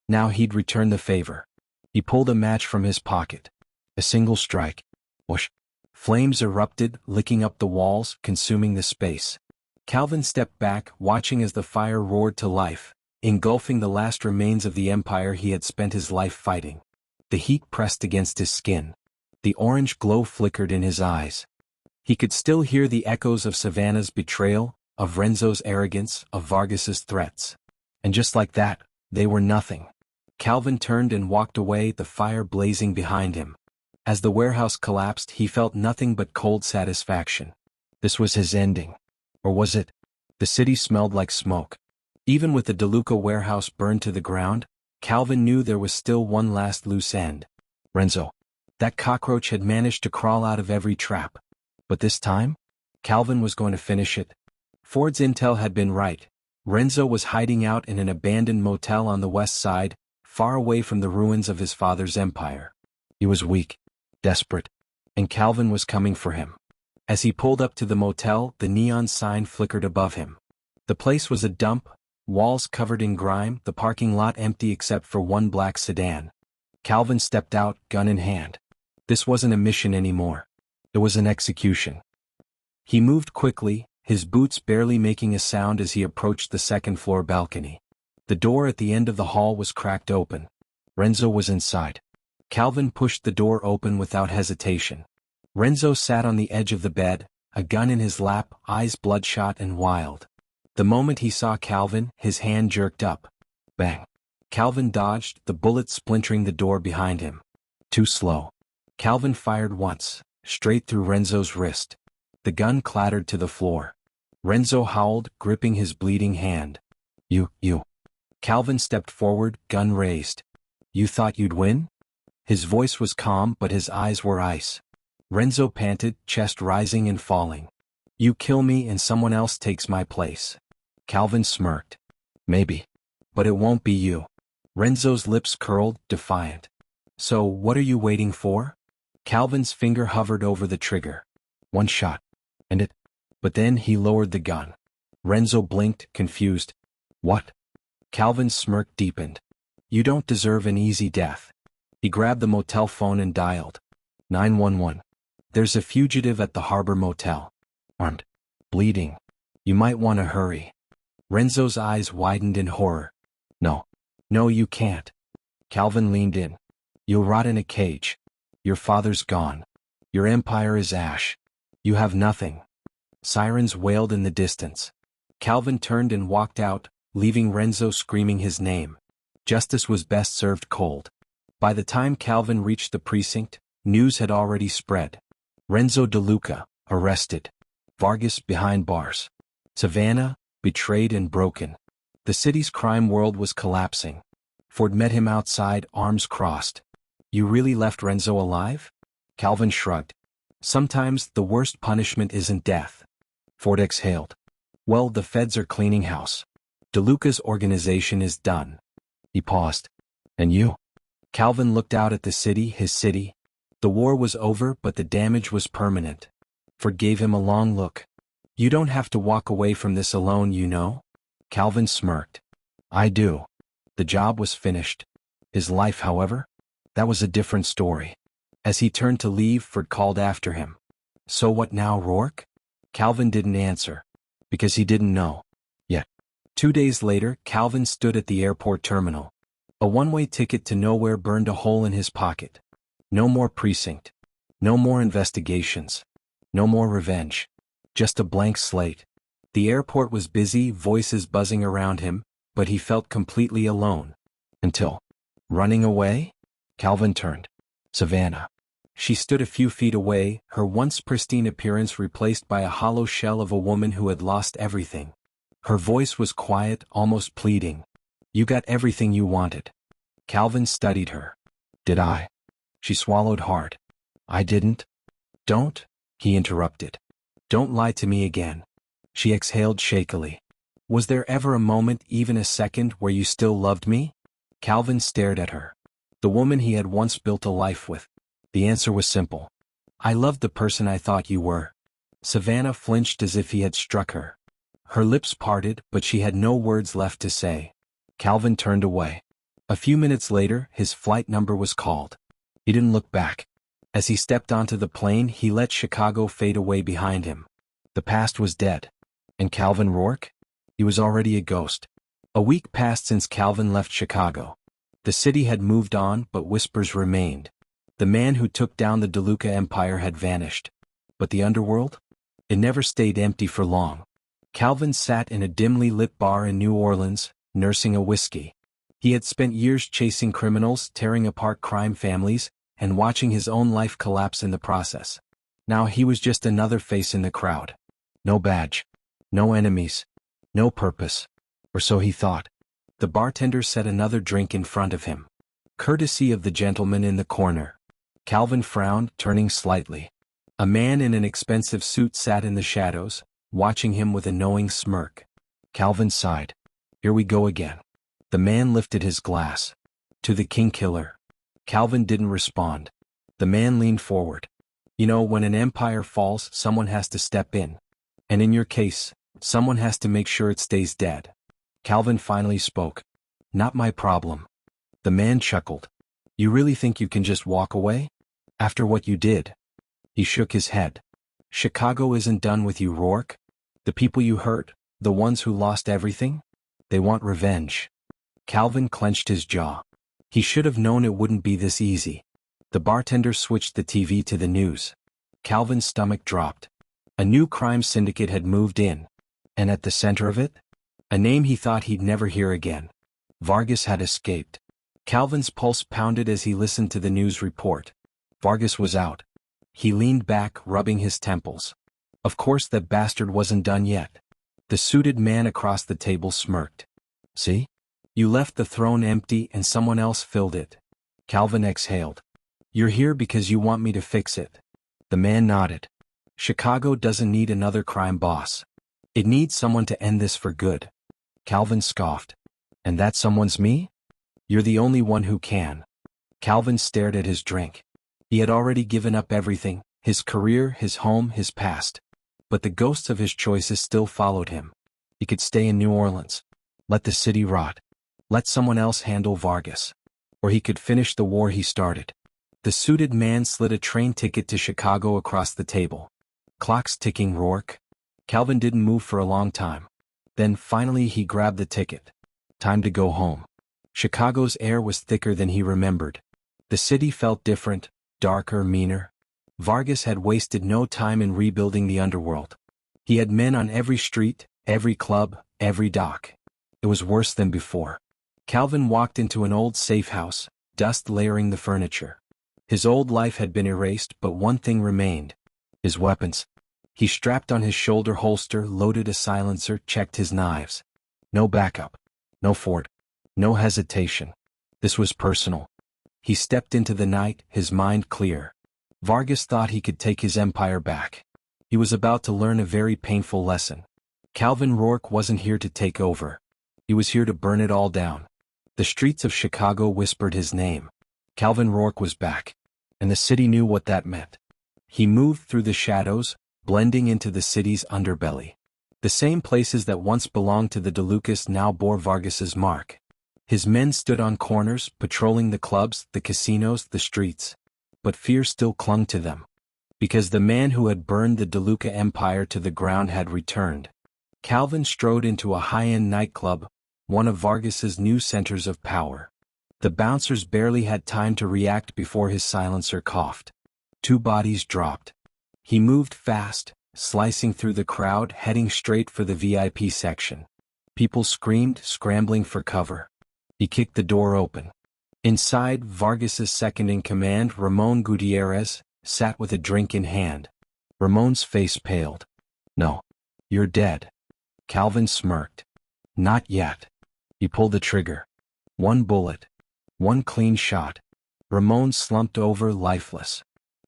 Now he'd return the favor. He pulled a match from his pocket. A single strike. Whoosh. Flames erupted, licking up the walls, consuming the space. Calvin stepped back, watching as the fire roared to life, engulfing the last remains of the empire he had spent his life fighting. The heat pressed against his skin. The orange glow flickered in his eyes. He could still hear the echoes of Savannah's betrayal, of Renzo's arrogance, of Vargas's threats. And just like that, they were nothing. Calvin turned and walked away, the fire blazing behind him. As the warehouse collapsed, he felt nothing but cold satisfaction. This was his ending. Or was it? The city smelled like smoke. Even with the DeLuca warehouse burned to the ground, Calvin knew there was still one last loose end. Renzo. That cockroach had managed to crawl out of every trap. But this time, Calvin was going to finish it. Ford's intel had been right. Renzo was hiding out in an abandoned motel on the west side, far away from the ruins of his father's empire. He was weak, desperate, and Calvin was coming for him. As he pulled up to the motel, the neon sign flickered above him. The place was a dump, walls covered in grime, the parking lot empty except for one black sedan. Calvin stepped out, gun in hand. This wasn't a mission anymore. It was an execution. He moved quickly, his boots barely making a sound as he approached the second-floor balcony. The door at the end of the hall was cracked open. Renzo was inside. Calvin pushed the door open without hesitation. Renzo sat on the edge of the bed, a gun in his lap, eyes bloodshot and wild. The moment he saw Calvin, his hand jerked up. Bang. Calvin dodged, the bullet splintering the door behind him. Too slow. Calvin fired once, straight through Renzo's wrist. The gun clattered to the floor. Renzo howled, gripping his bleeding hand. You. Calvin stepped forward, gun raised. You thought you'd win? His voice was calm, but his eyes were ice. Renzo panted, chest rising and falling. You kill me and someone else takes my place. Calvin smirked. Maybe. But it won't be you. Renzo's lips curled, defiant. So what are you waiting for? Calvin's finger hovered over the trigger. One shot. And it. But then he lowered the gun. Renzo blinked, confused. What? Calvin's smirk deepened. You don't deserve an easy death. He grabbed the motel phone and dialed. 911. There's a fugitive at the Harbor Motel. Armed. Bleeding. You might want to hurry. Renzo's eyes widened in horror. No. No, you can't. Calvin leaned in. You'll rot in a cage. Your father's gone. Your empire is ash. You have nothing. Sirens wailed in the distance. Calvin turned and walked out, leaving Renzo screaming his name. Justice was best served cold. By the time Calvin reached the precinct, news had already spread. Renzo DeLuca, arrested. Vargas behind bars. Savannah, betrayed and broken. The city's crime world was collapsing. Ford met him outside, arms crossed. You really left Renzo alive? Calvin shrugged. Sometimes the worst punishment isn't death. Ford exhaled. Well, the feds are cleaning house. DeLuca's organization is done. He paused. And you? Calvin looked out at the city, his city. The war was over, but the damage was permanent. Ford gave him a long look. You don't have to walk away from this alone, you know? Calvin smirked. I do. The job was finished. His life, however? That was a different story. As he turned to leave, Ford called after him. So what now, Rourke? Calvin didn't answer. Because he didn't know. Yet. 2 days later, Calvin stood at the airport terminal. A one-way ticket to nowhere burned a hole in his pocket. No more precinct. No more investigations. No more revenge. Just a blank slate. The airport was busy, voices buzzing around him, but he felt completely alone. Until. Running away? Calvin turned. Savannah. She stood a few feet away, her once pristine appearance replaced by a hollow shell of a woman who had lost everything. Her voice was quiet, almost pleading. You got everything you wanted. Calvin studied her. Did I? She swallowed hard. I didn't. Don't, he interrupted. Don't lie to me again. She exhaled shakily. Was there ever a moment, even a second, where you still loved me? Calvin stared at her. The woman he had once built a life with. The answer was simple. I loved the person I thought you were. Savannah flinched as if he had struck her. Her lips parted, but she had no words left to say. Calvin turned away. A few minutes later, his flight number was called. He didn't look back. As he stepped onto the plane, he let Chicago fade away behind him. The past was dead. And Calvin Rourke? He was already a ghost. A week passed since Calvin left Chicago. The city had moved on, but whispers remained. The man who took down the DeLuca empire had vanished. But the underworld? It never stayed empty for long. Calvin sat in a dimly lit bar in New Orleans, nursing a whiskey. He had spent years chasing criminals, tearing apart crime families, and watching his own life collapse in the process. Now he was just another face in the crowd. No badge. No enemies. No purpose. Or so he thought. The bartender set another drink in front of him. Courtesy of the gentleman in the corner. Calvin frowned, turning slightly. A man in an expensive suit sat in the shadows, watching him with a knowing smirk. Calvin sighed. Here we go again. The man lifted his glass. To the king killer. Calvin didn't respond. The man leaned forward. You know, when an empire falls, someone has to step in. And in your case, someone has to make sure it stays dead. Calvin finally spoke. Not my problem. The man chuckled. You really think you can just walk away? After what you did? He shook his head. Chicago isn't done with you, Rourke. The people you hurt, the ones who lost everything? They want revenge. Calvin clenched his jaw. He should have known it wouldn't be this easy. The bartender switched the TV to the news. Calvin's stomach dropped. A new crime syndicate had moved in. And at the center of it? A name he thought he'd never hear again. Vargas had escaped. Calvin's pulse pounded as he listened to the news report. Vargas was out. He leaned back, rubbing his temples. Of course that bastard wasn't done yet. The suited man across the table smirked. See? You left the throne empty and someone else filled it. Calvin exhaled. You're here because you want me to fix it. The man nodded. Chicago doesn't need another crime boss. It needs someone to end this for good. Calvin scoffed. And that someone's me? You're the only one who can. Calvin stared at his drink. He had already given up everything, his career, his home, his past. But the ghosts of his choices still followed him. He could stay in New Orleans. Let the city rot. Let someone else handle Vargas. Or he could finish the war he started. The suited man slid a train ticket to Chicago across the table. Clock's ticking, Rourke. Calvin didn't move for a long time. Then finally he grabbed the ticket. Time to go home. Chicago's air was thicker than he remembered. The city felt different, darker, meaner. Vargas had wasted no time in rebuilding the underworld. He had men on every street, every club, every dock. It was worse than before. Calvin walked into an old safe house, dust layering the furniture. His old life had been erased, but one thing remained. His weapons. He strapped on his shoulder holster, loaded a silencer, checked his knives. No backup. No fort. No hesitation. This was personal. He stepped into the night, his mind clear. Vargas thought he could take his empire back. He was about to learn a very painful lesson. Calvin Rourke wasn't here to take over. He was here to burn it all down. The streets of Chicago whispered his name. Calvin Rourke was back. And the city knew what that meant. He moved through the shadows, blending into the city's underbelly. The same places that once belonged to the DeLucas now bore Vargas's mark. His men stood on corners, patrolling the clubs, the casinos, the streets. But fear still clung to them. Because the man who had burned the DeLuca empire to the ground had returned. Calvin strode into a high-end nightclub, one of Vargas's new centers of power. The bouncers barely had time to react before his silencer coughed. 2 bodies dropped. He moved fast, slicing through the crowd, heading straight for the VIP section. People screamed, scrambling for cover. He kicked the door open. Inside, Vargas's second-in-command, Ramon Gutierrez, sat with a drink in hand. Ramon's face paled. No. You're dead. Calvin smirked. Not yet. He pulled the trigger. 1 bullet. One clean shot. Ramon slumped over lifeless.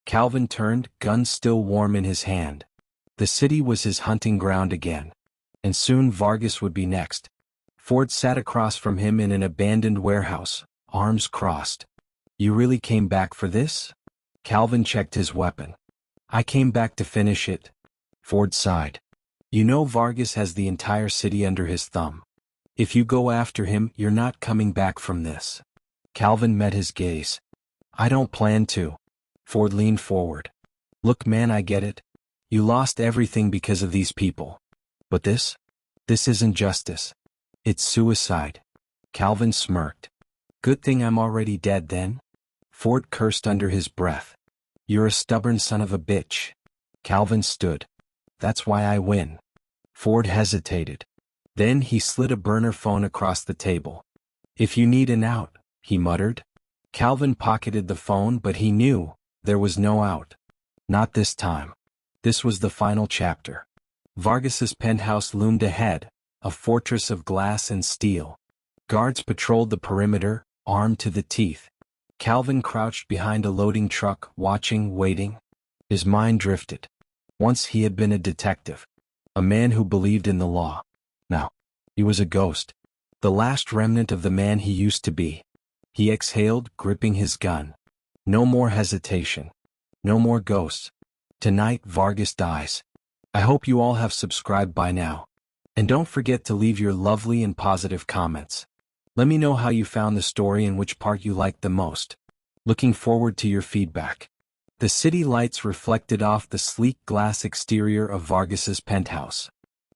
Calvin turned, gun still warm in his hand. The city was his hunting ground again. And soon Vargas would be next. Ford sat across from him in an abandoned warehouse, arms crossed. "You really came back for this?" Calvin checked his weapon. "I came back to finish it." Ford sighed. "You know Vargas has the entire city under his thumb. If you go after him, you're not coming back from this." Calvin met his gaze. "I don't plan to." Ford leaned forward. "Look man, I get it. You lost everything because of these people. But this isn't justice. It's suicide." Calvin smirked. "Good thing I'm already dead then." Ford cursed under his breath. "You're a stubborn son of a bitch." Calvin stood. "That's why I win." Ford hesitated. Then he slid a burner phone across the table. "If you need an out," he muttered. Calvin pocketed the phone, but he knew there was no out. Not this time. This was the final chapter. Vargas's penthouse loomed ahead, a fortress of glass and steel. Guards patrolled the perimeter, armed to the teeth. Calvin crouched behind a loading truck, watching, waiting. His mind drifted. Once he had been a detective, a man who believed in the law. Now, he was a ghost, the last remnant of the man he used to be. He exhaled, gripping his gun. No more hesitation. No more ghosts. Tonight, Vargas dies. I hope you all have subscribed by now. And don't forget to leave your lovely and positive comments. Let me know how you found the story and which part you liked the most. Looking forward to your feedback. The city lights reflected off the sleek glass exterior of Vargas's penthouse.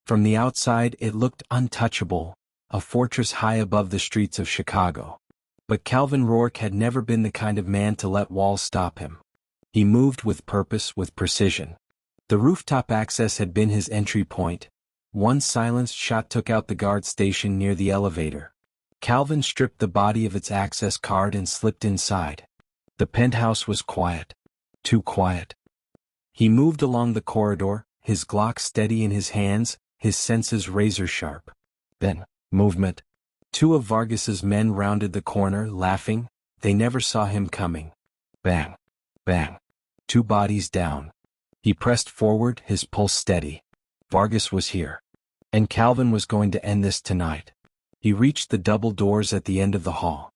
From the outside it looked untouchable, a fortress high above the streets of Chicago. But Calvin Rourke had never been the kind of man to let walls stop him. He moved with purpose, with precision. The rooftop access had been his entry point. One silenced shot took out the guard station near the elevator. Calvin stripped the body of its access card and slipped inside. The penthouse was quiet. Too quiet. He moved along the corridor, his Glock steady in his hands, his senses razor-sharp. Then, movement. Two of Vargas's men rounded the corner, laughing. They never saw him coming. Bang. Bang. Two bodies down. He pressed forward, his pulse steady. Vargas was here. And Calvin was going to end this tonight. He reached the double doors at the end of the hall.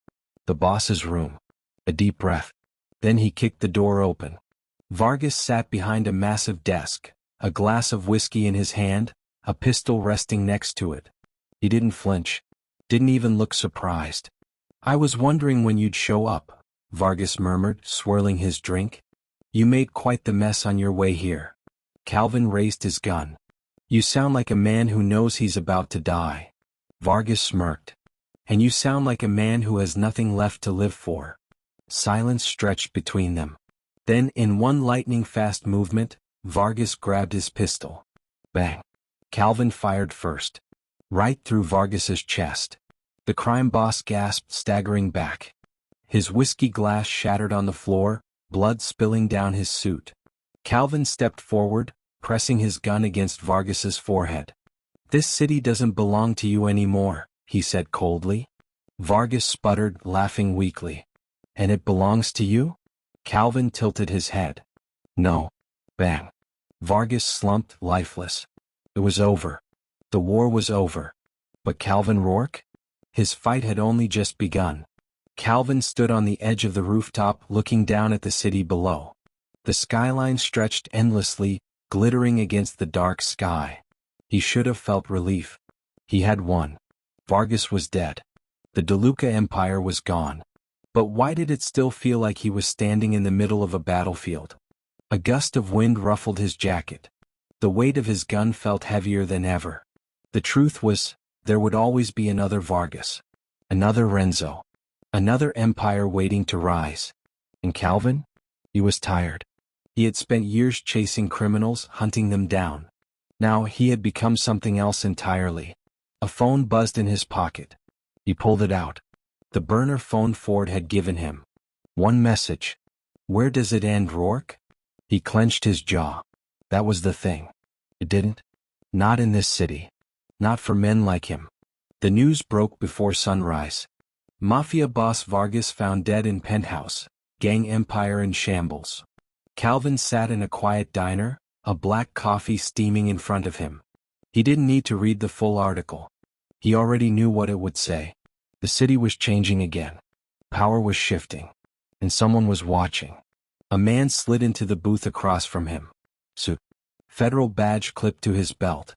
The boss's room. A deep breath. Then he kicked the door open. Vargas sat behind a massive desk, a glass of whiskey in his hand, a pistol resting next to it. He didn't flinch. Didn't even look surprised. "I was wondering when you'd show up," Vargas murmured, swirling his drink. "You made quite the mess on your way here." Calvin raised his gun. "You sound like a man who knows he's about to die." Vargas smirked. "And you sound like a man who has nothing left to live for." Silence stretched between them. Then, in one lightning-fast movement, Vargas grabbed his pistol. Bang. Calvin fired first. Right through Vargas's chest. The crime boss gasped, staggering back. His whiskey glass shattered on the floor, blood spilling down his suit. Calvin stepped forward, pressing his gun against Vargas's forehead. "This city doesn't belong to you anymore," he said coldly. Vargas sputtered, laughing weakly. "And it belongs to you?" Calvin tilted his head. "No." Bang. Vargas slumped, lifeless. It was over. The war was over. But Calvin Rourke? His fight had only just begun. Calvin stood on the edge of the rooftop, looking down at the city below. The skyline stretched endlessly, glittering against the dark sky. He should have felt relief. He had won. Vargas was dead. The DeLuca Empire was gone. But why did it still feel like he was standing in the middle of a battlefield? A gust of wind ruffled his jacket. The weight of his gun felt heavier than ever. The truth was, there would always be another Vargas. Another Renzo. Another empire waiting to rise. And Calvin? He was tired. He had spent years chasing criminals, hunting them down. Now he had become something else entirely. A phone buzzed in his pocket. He pulled it out. The burner phone Ford had given him. One message. "Where does it end, Rourke?" He clenched his jaw. That was the thing. It didn't. Not in this city. Not for men like him. The news broke before sunrise. Mafia boss Vargas found dead in penthouse, gang empire in shambles. Calvin sat in a quiet diner, a black coffee steaming in front of him. He didn't need to read the full article. He already knew what it would say. The city was changing again. Power was shifting. And someone was watching. A man slid into the booth across from him. Suit. Federal badge clipped to his belt.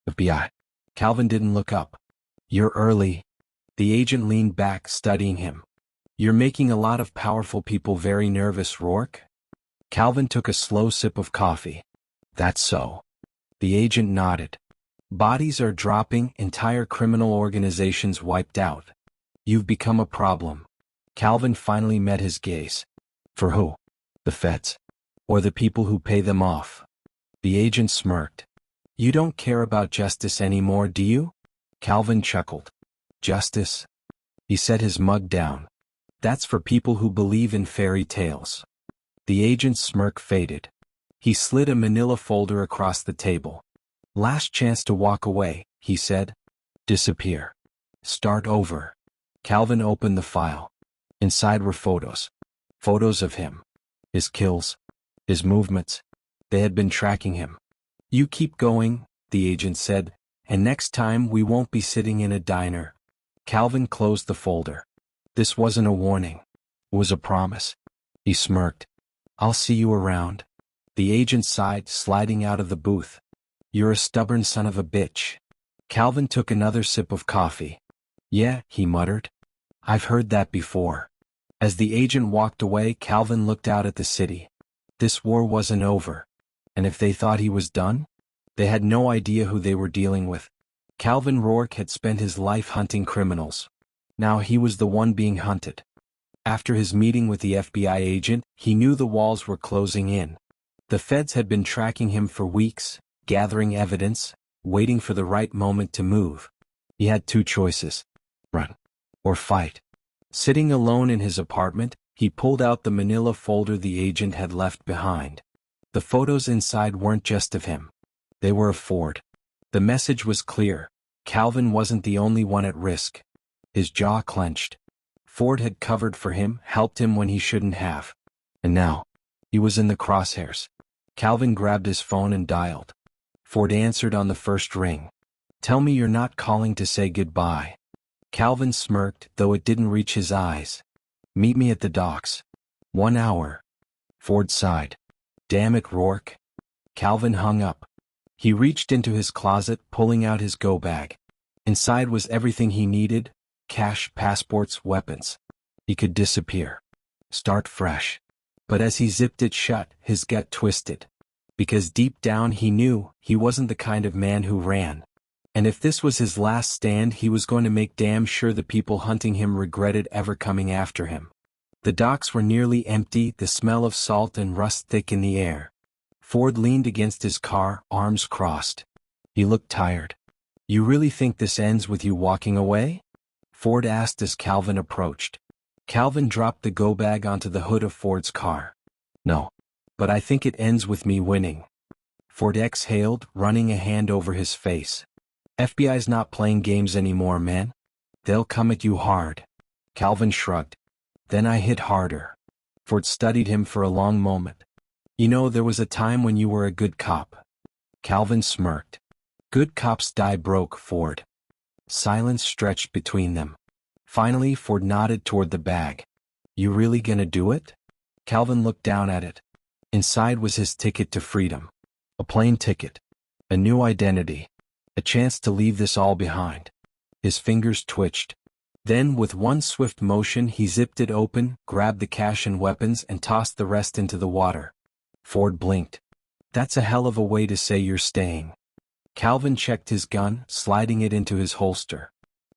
FBI. Calvin didn't look up. You're early. The agent leaned back, studying him. You're making a lot of powerful people very nervous, Rourke. Calvin took a slow sip of coffee. That's so. The agent nodded. Bodies are dropping, entire criminal organizations wiped out. You've become a problem. Calvin finally met his gaze. For who? The feds. Or the people who pay them off? The agent smirked. You don't care about justice anymore, do you? Calvin chuckled. Justice? He set his mug down. That's for people who believe in fairy tales. The agent's smirk faded. He slid a manila folder across the table. Last chance to walk away, he said. Disappear. Start over. Calvin opened the file. Inside were photos. Photos of him. His kills. His movements. They had been tracking him. You keep going, the agent said, and next time we won't be sitting in a diner. Calvin closed the folder. This wasn't a warning. It was a promise. He smirked. I'll see you around. The agent sighed, sliding out of the booth. You're a stubborn son of a bitch. Calvin took another sip of coffee. Yeah, he muttered. I've heard that before. As the agent walked away, Calvin looked out at the city. This war wasn't over. And if they thought he was done, they had no idea who they were dealing with. Calvin Rourke had spent his life hunting criminals. Now he was the one being hunted. After his meeting with the FBI agent, he knew the walls were closing in. The feds had been tracking him for weeks, gathering evidence, waiting for the right moment to move. He had two choices: run or fight. Sitting alone in his apartment, he pulled out the manila folder the agent had left behind. The photos inside weren't just of him. They were of Ford. The message was clear. Calvin wasn't the only one at risk. His jaw clenched. Ford had covered for him, helped him when he shouldn't have. And now, he was in the crosshairs. Calvin grabbed his phone and dialed. Ford answered on the first ring. Tell me you're not calling to say goodbye. Calvin smirked, though it didn't reach his eyes. Meet me at the docks. 1 hour. Ford sighed. Damn it, Rourke. Calvin hung up. He reached into his closet, pulling out his go bag. Inside was everything he needed: cash, passports, weapons. He could disappear. Start fresh. But as he zipped it shut, his gut twisted. Because deep down he knew he wasn't the kind of man who ran. And if this was his last stand, he was going to make damn sure the people hunting him regretted ever coming after him. The docks were nearly empty, the smell of salt and rust thick in the air. Ford leaned against his car, arms crossed. He looked tired. You really think this ends with you walking away? Ford asked as Calvin approached. Calvin dropped the go bag onto the hood of Ford's car. No. But I think it ends with me winning. Ford exhaled, running a hand over his face. FBI's not playing games anymore, man. They'll come at you hard. Calvin shrugged. Then I hit harder. Ford studied him for a long moment. You know, there was a time when you were a good cop. Calvin smirked. Good cops die broke, Ford. Silence stretched between them. Finally, Ford nodded toward the bag. You really gonna do it? Calvin looked down at it. Inside was his ticket to freedom. A plane ticket. A new identity. A chance to leave this all behind. His fingers twitched. Then, with one swift motion, he zipped it open, grabbed the cash and weapons, and tossed the rest into the water. Ford blinked. That's a hell of a way to say you're staying. Calvin checked his gun, sliding it into his holster.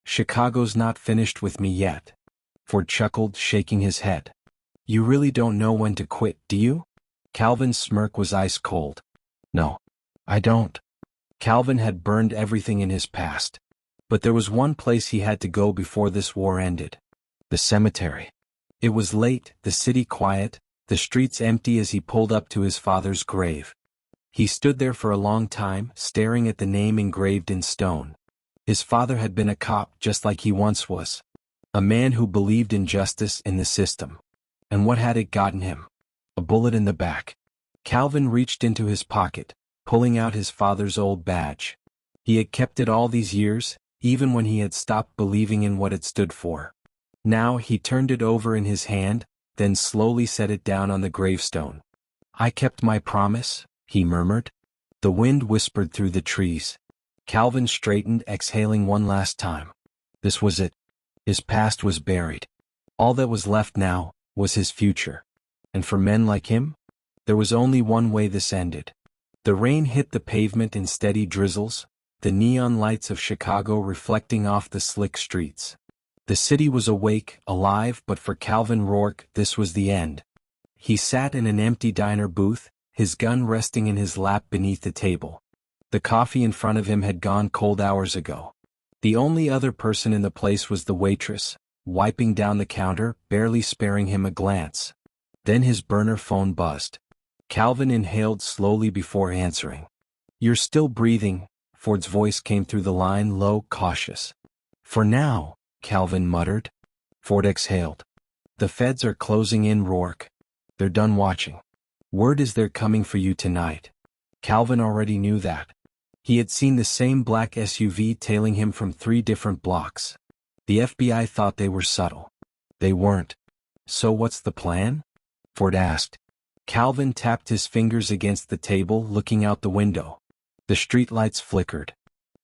Chicago's not finished with me yet. Ford chuckled, shaking his head. You really don't know when to quit, do you? Calvin's smirk was ice cold. No, I don't. Calvin had burned everything in his past. But there was one place he had to go before this war ended. The cemetery. It was late, the city quiet, the streets empty as he pulled up to his father's grave. He stood there for a long time, staring at the name engraved in stone. His father had been a cop just like he once was. A man who believed in justice in the system. And what had it gotten him? A bullet in the back. Calvin reached into his pocket, pulling out his father's old badge. He had kept it all these years, even when he had stopped believing in what it stood for. Now he turned it over in his hand, then slowly set it down on the gravestone. "I kept my promise," he murmured. The wind whispered through the trees. Calvin straightened, exhaling one last time. This was it. His past was buried. All that was left now was his future. And for men like him, there was only one way this ended. The rain hit the pavement in steady drizzles, the neon lights of Chicago reflecting off the slick streets. The city was awake, alive, but for Calvin Rourke, this was the end. He sat in an empty diner booth, his gun resting in his lap beneath the table. The coffee in front of him had gone cold hours ago. The only other person in the place was the waitress, wiping down the counter, barely sparing him a glance. Then his burner phone buzzed. Calvin inhaled slowly before answering. "You're still breathing," Ford's voice came through the line, low, cautious. "For now," Calvin muttered. Ford exhaled. "The feds are closing in, Rourke. They're done watching. Word is they're coming for you tonight." Calvin already knew that. He had seen the same black SUV tailing him from 3 different blocks. The FBI thought they were subtle. They weren't. "So what's the plan?" Ford asked. Calvin tapped his fingers against the table, looking out the window. The streetlights flickered.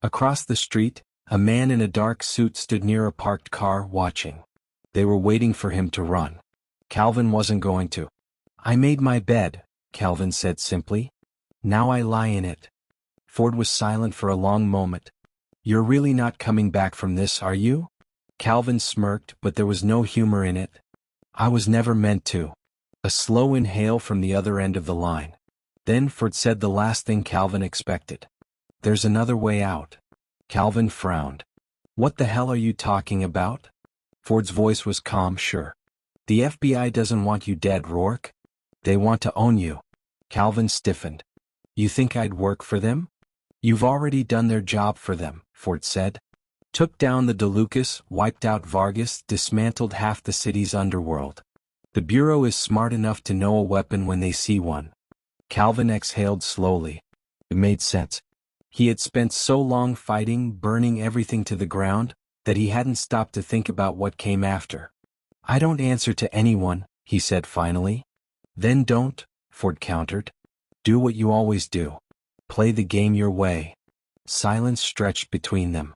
Across the street, a man in a dark suit stood near a parked car, watching. They were waiting for him to run. Calvin wasn't going to. "I made my bed," Calvin said simply. "Now I lie in it." Ford was silent for a long moment. "You're really not coming back from this, are you?" Calvin smirked, but there was no humor in it. "I was never meant to." A slow inhale from the other end of the line. Then Ford said the last thing Calvin expected. "There's another way out." Calvin frowned. "What the hell are you talking about?" Ford's voice was calm, sure. "The FBI doesn't want you dead, Rourke. They want to own you." Calvin stiffened. "You think I'd work for them?" "You've already done their job for them," Ford said. "Took down the DeLucas, wiped out Vargas, dismantled half the city's underworld. The Bureau is smart enough to know a weapon when they see one." Calvin exhaled slowly. It made sense. He had spent so long fighting, burning everything to the ground, that he hadn't stopped to think about what came after. "I don't answer to anyone," he said finally. "Then don't," Ford countered. "Do what you always do. Play the game your way." Silence stretched between them.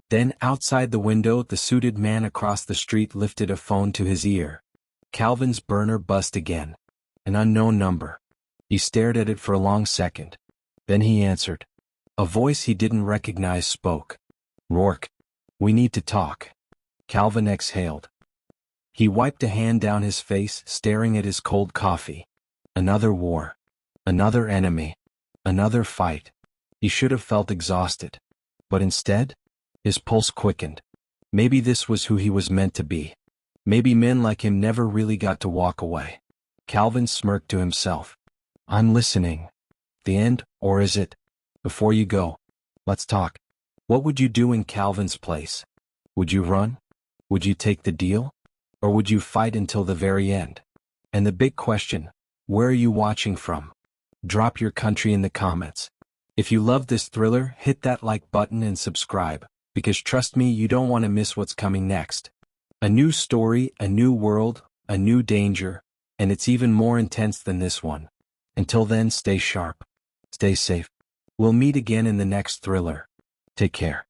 Then outside the window, the suited man across the street lifted a phone to his ear. Calvin's burner buzzed again. An unknown number. He stared at it for a long second. Then he answered. A voice he didn't recognize spoke. "Rourke, we need to talk." Calvin exhaled. He wiped a hand down his face, staring at his cold coffee. Another war. Another enemy. Another fight. He should have felt exhausted. But instead, his pulse quickened. Maybe this was who he was meant to be. Maybe men like him never really got to walk away. Calvin smirked to himself. "I'm listening. The end, or is it? Before you go, let's talk. What would you do in Calvin's place? Would you run? Would you take the deal? Or would you fight until the very end? And the big question, where are you watching from? Drop your country in the comments. If you love this thriller, hit that like button and subscribe, because trust me, you don't want to miss what's coming next. A new story, a new world, a new danger, and it's even more intense than this one. Until then, stay sharp. Stay safe. We'll meet again in the next thriller. Take care.